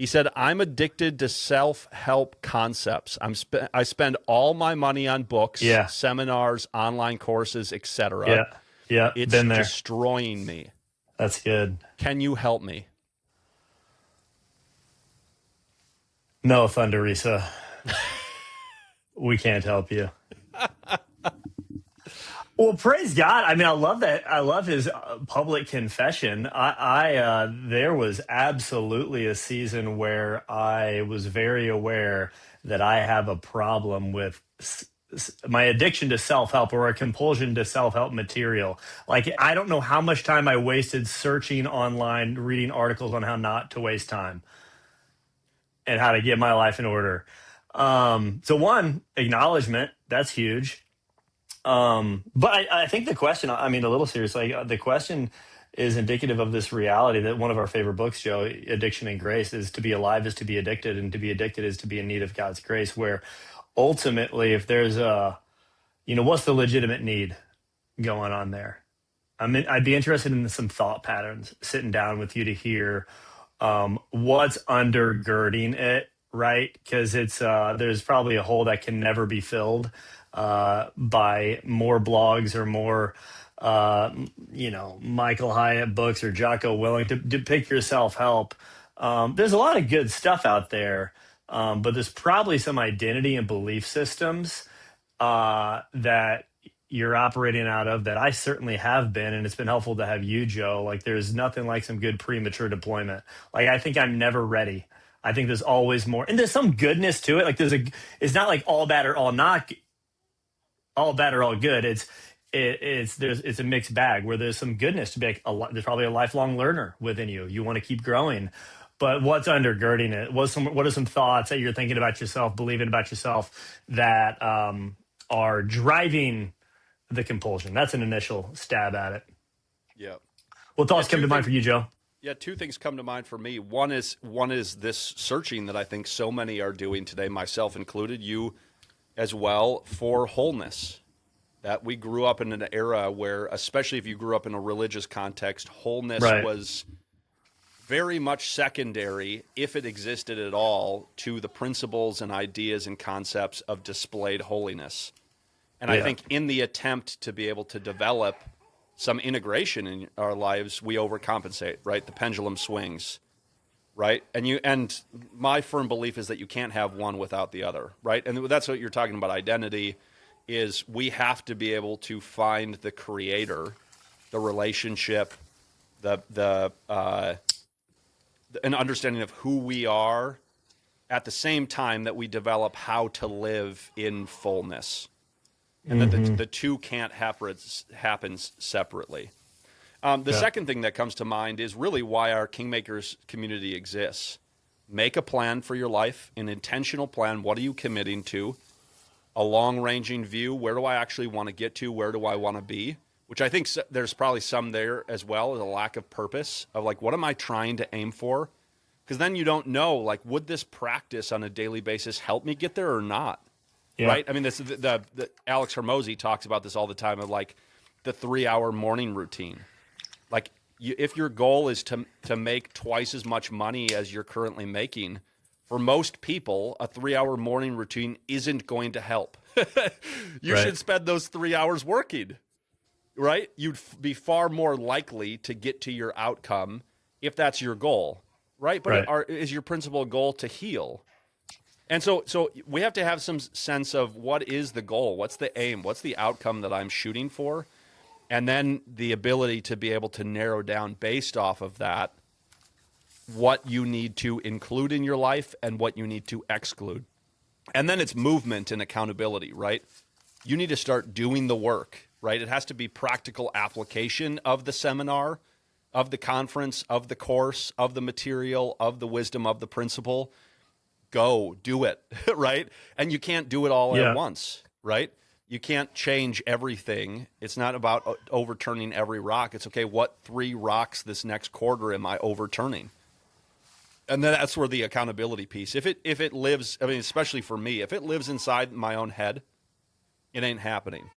He said, I'm addicted to self-help concepts. I spend all my money on books, Yeah. seminars, online courses, etc. Yeah. Yeah. It's Been there. destroying me. That's good. Can you help me? No, Thunderisa. We can't help you. Well, praise God. I mean, I love that. I love his public confession. There was absolutely a season where I was very aware that I have a problem with my addiction to self-help or a compulsion to self-help material. Like, I don't know how much time I wasted searching online, reading articles on how not to waste time and how to get my life in order. So one, acknowledgement, that's huge. But I think the question, I mean, a little serious, like the question is indicative of this reality that one of our favorite books, Joe, Addiction and Grace, is to be alive is to be addicted, and to be addicted is to be in need of God's grace. Where ultimately, if there's what's the legitimate need going on there? I mean, I'd be interested in some thought patterns, sitting down with you to hear what's undergirding it, right? Because there's probably a hole that can never be filled by more blogs or more, Michael Hyatt books or Jocko Willing to pick your self help. There's a lot of good stuff out there, but there's probably some identity and belief systems that you're operating out of that I certainly have been, and it's been helpful to have you, Joe. Like, there's nothing like some good premature deployment. Like, I think I'm never ready. I think there's always more, and there's some goodness to it. Like, it's not like all bad or all not, all bad or all good. It's a mixed bag where there's some goodness to be like there's probably a lifelong learner within you. You want to keep growing, but what's undergirding it? What are some thoughts that you're thinking about yourself, believing about yourself that are driving the compulsion? That's an initial stab at it. Yeah. What thoughts come to mind for you, Joe? Yeah, two things come to mind for me. One is this searching that I think so many are doing today, myself included, you as well, for wholeness. That we grew up in an era where, especially if you grew up in a religious context, wholeness was very much secondary, if it existed at all, to the principles and ideas and concepts of displayed holiness. And I think in the attempt to be able to develop some integration in our lives, we overcompensate, right? The pendulum swings, right? And my firm belief is that you can't have one without the other, right? And that's what you're talking about, identity, is we have to be able to find the creator, the relationship, an understanding of who we are at the same time that we develop how to live in fullness. And that the two can't happen separately. The second thing that comes to mind is really why our Kingmakers community exists. Make a plan for your life, an intentional plan. What are you committing to? A long-ranging view. Where do I actually want to get to? Where do I want to be? Which I think there's probably some there as well, as a lack of purpose of like, what am I trying to aim for? Because then you don't know, like, would this practice on a daily basis help me get there or not? Yeah. Right? I mean, this the Alex Hormozy talks about this all the time, of like the 3-hour morning routine. Like, if your goal is to make twice as much money as you're currently making, for most people, a 3-hour morning routine isn't going to help. You should spend those 3 hours working, right? You'd be far more likely to get to your outcome if that's your goal, right? But is your principal goal to heal? And so we have to have some sense of what is the goal, what's the aim, what's the outcome that I'm shooting for, and then the ability to be able to narrow down based off of that what you need to include in your life and what you need to exclude. And then it's movement and accountability, right? You need to start doing the work, right? It has to be practical application of the seminar, of the conference, of the course, of the material, of the wisdom, of the principle. Go do it, right? And you can't do it all at once, right? You can't change everything. It's not about overturning every rock. It's okay, what 3 rocks this next quarter am I overturning? And then that's where the accountability piece, if it lives, I mean, especially for me, if it lives inside my own head, it ain't happening.